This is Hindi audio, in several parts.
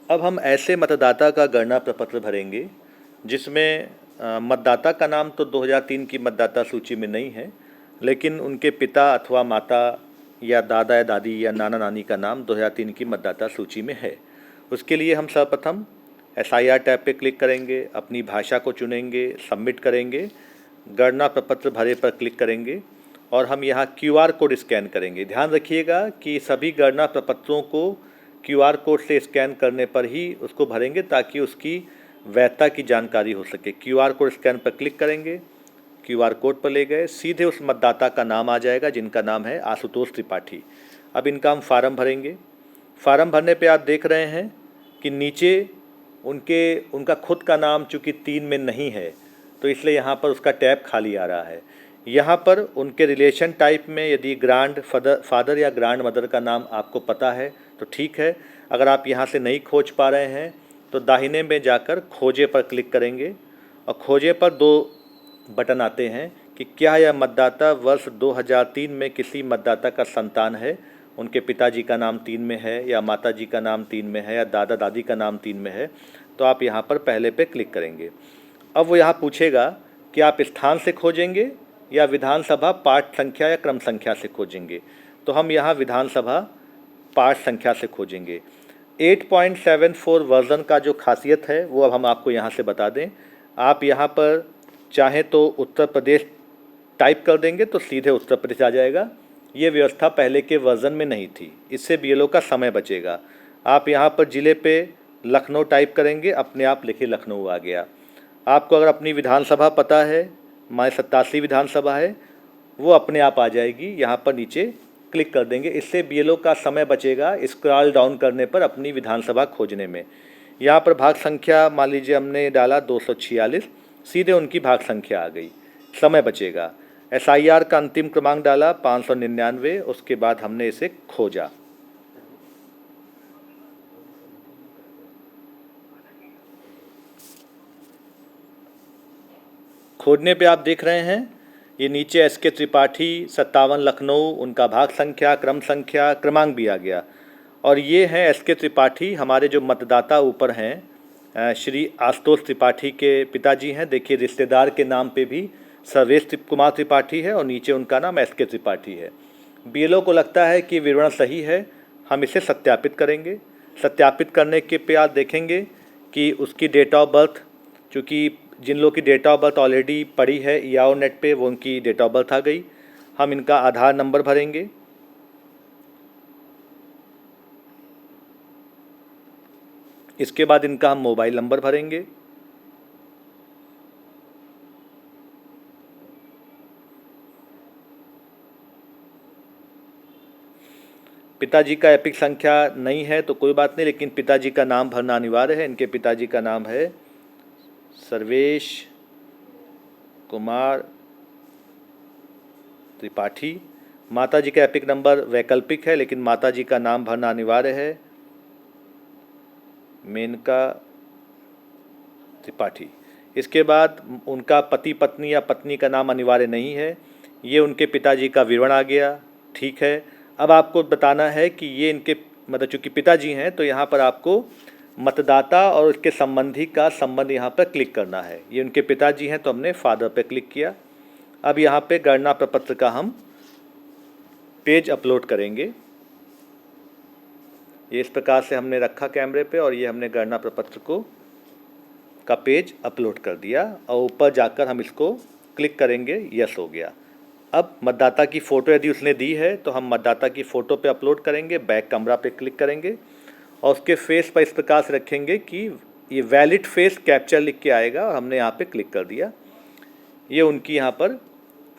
अब हम ऐसे मतदाता का गणना प्रपत्र भरेंगे जिसमें मतदाता का नाम तो 2003 की मतदाता सूची में नहीं है, लेकिन उनके पिता अथवा माता या दादा या दादी या नाना नानी का नाम 2003 की मतदाता सूची में है। उसके लिए हम सर्वप्रथम SIR टैब पे क्लिक करेंगे, अपनी भाषा को चुनेंगे, सबमिट करेंगे, गणना प्रपत्र भरे पर क्लिक करेंगे और हम यहाँ QR कोड स्कैन करेंगे। ध्यान रखिएगा कि सभी गणना प्रपत्रों को QR कोड से स्कैन करने पर ही उसको भरेंगे ताकि उसकी वैधता की जानकारी हो सके। QR कोड स्कैन पर क्लिक करेंगे, QR कोड पर ले गए, सीधे उस मतदाता का नाम आ जाएगा जिनका नाम है आशुतोष त्रिपाठी। अब इनका हम फार्म भरेंगे। फार्म भरने पे आप देख रहे हैं कि नीचे उनका खुद का नाम चूँकि 3 में नहीं है तो इसलिए यहाँ पर उसका टैब खाली आ रहा है। यहाँ पर उनके रिलेशन टाइप में यदि ग्रांड फादर या ग्रांड मदर का नाम आपको पता है तो ठीक है। अगर आप यहाँ से नहीं खोज पा रहे हैं तो दाहिने में जाकर खोजे पर क्लिक करेंगे और खोजे पर 2 बटन आते हैं कि क्या यह मतदाता वर्ष 2003 में किसी मतदाता का संतान है, उनके पिताजी का नाम 3 में है या माताजी का नाम 3 में है या दादा दादी का नाम 3 में है। तो आप यहाँ पर पहले पे क्लिक करेंगे। अब वो यहाँ पूछेगा कि आप स्थान से खोजेंगे या विधानसभा पार्ट संख्या या क्रम संख्या से खोजेंगे। तो हम यहाँ विधानसभा पार्ट संख्या से खोजेंगे। 8.74 वर्जन का जो खासियत है वो अब हम आपको यहाँ से बता दें। आप यहाँ पर चाहें तो उत्तर प्रदेश टाइप कर देंगे तो सीधे उत्तर प्रदेश आ जाएगा। ये व्यवस्था पहले के वर्जन में नहीं थी, इससे BLO का समय बचेगा। आप यहाँ पर ज़िले पे लखनऊ टाइप करेंगे, अपने आप लिखे लखनऊ आ गया। आपको अगर अपनी विधानसभा पता है, हमारी 87 विधानसभा है, वो अपने आप आ जाएगी। यहाँ पर नीचे क्लिक कर देंगे, इससे BLO का समय बचेगा स्क्रॉल डाउन करने पर अपनी विधानसभा खोजने में। यहाँ पर भाग संख्या मान लीजिए हमने डाला 246, सीधे उनकी भाग संख्या आ गई, समय बचेगा। SIR का अंतिम क्रमांक डाला 599, उसके बाद हमने इसे खोजा। खोजने पे आप देख रहे हैं ये नीचे SK त्रिपाठी 57 लखनऊ, उनका भाग संख्या, क्रम संख्या, क्रमांक भी आ गया। और ये हैं SK त्रिपाठी, हमारे जो मतदाता ऊपर हैं श्री आशुतोष त्रिपाठी के पिताजी हैं। देखिए रिश्तेदार के नाम पे भी सर्वेश कुमार त्रिपाठी है और नीचे उनका नाम SK त्रिपाठी है। BLO को लगता है कि विवरण सही है, हम इसे सत्यापित करेंगे। सत्यापित करने के पे आप देखेंगे कि उसकी डेट ऑफ बर्थ, चूँकि जिन लोगों की डेट ऑफ बर्थ ऑलरेडी पड़ी है याओ नेट पे, वो उनकी डेट ऑफ बर्थ आ गई। हम इनका आधार नंबर भरेंगे। इसके बाद इनका हम मोबाइल नंबर भरेंगे। पिताजी का एपिक संख्या नहीं है तो कोई बात नहीं, लेकिन पिताजी का नाम भरना अनिवार्य है। इनके पिताजी का नाम है सर्वेश कुमार त्रिपाठी। माताजी का एपिक नंबर वैकल्पिक है, लेकिन माताजी का नाम भरना अनिवार्य है, मेनका त्रिपाठी। इसके बाद उनका पति पत्नी या पत्नी का नाम अनिवार्य नहीं है। ये उनके पिताजी का विवरण आ गया, ठीक है। अब आपको बताना है कि ये इनके मतलब चूँकि पिताजी हैं तो यहाँ पर आपको मतदाता और उसके संबंधी का संबंध यहाँ पर क्लिक करना है। ये उनके पिताजी हैं तो हमने फादर पे क्लिक किया। अब यहाँ पे गणना प्रपत्र का हम पेज अपलोड करेंगे। ये इस प्रकार से हमने रखा कैमरे पे और ये हमने गणना प्रपत्र का पेज अपलोड कर दिया और ऊपर जाकर हम इसको क्लिक करेंगे, यस हो गया। अब मतदाता की फ़ोटो यदि उसने दी है तो हम मतदाता की फ़ोटो पे अपलोड करेंगे, बैक कैमरा पे क्लिक करेंगे और उसके फेस पर इस प्रकार से रखेंगे कि ये वैलिड फेस कैप्चर लिख के आएगा और हमने यहाँ पे क्लिक कर दिया। ये उनकी यहाँ पर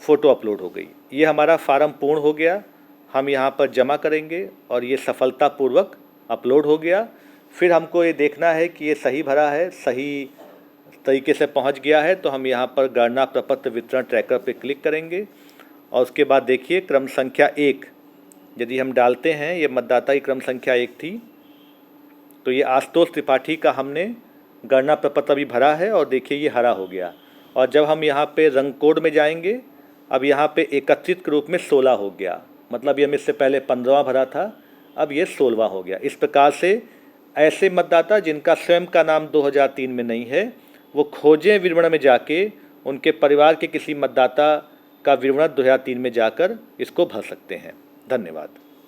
फ़ोटो अपलोड हो गई। ये हमारा फार्म पूर्ण हो गया। हम यहाँ पर जमा करेंगे और ये सफलतापूर्वक अपलोड हो गया। फिर हमको ये देखना है कि ये सही भरा है, सही तरीके से पहुँच गया है, तो हम यहाँ पर गणना प्रपत्र वितरण ट्रैकर पे क्लिक करेंगे और उसके बाद देखिए क्रम संख्या 1 यदि हम डालते हैं, ये मतदाता की क्रम संख्या 1 थी, तो ये आशुतोष त्रिपाठी का हमने गणना प्रपत्र अभी भरा है और देखिए ये हरा हो गया। और जब हम यहाँ पे रंग कोड में जाएंगे, अब यहाँ पे एकत्रित के रूप में 16 हो गया, मतलब ये हम इससे पहले 15वां भरा था, अब ये 16वां हो गया। इस प्रकार से ऐसे मतदाता जिनका स्वयं का नाम 2003 में नहीं है वो खोजें विवरण में जाके उनके परिवार के किसी मतदाता का विवरण 2003 में जाकर इसको भर सकते हैं। धन्यवाद।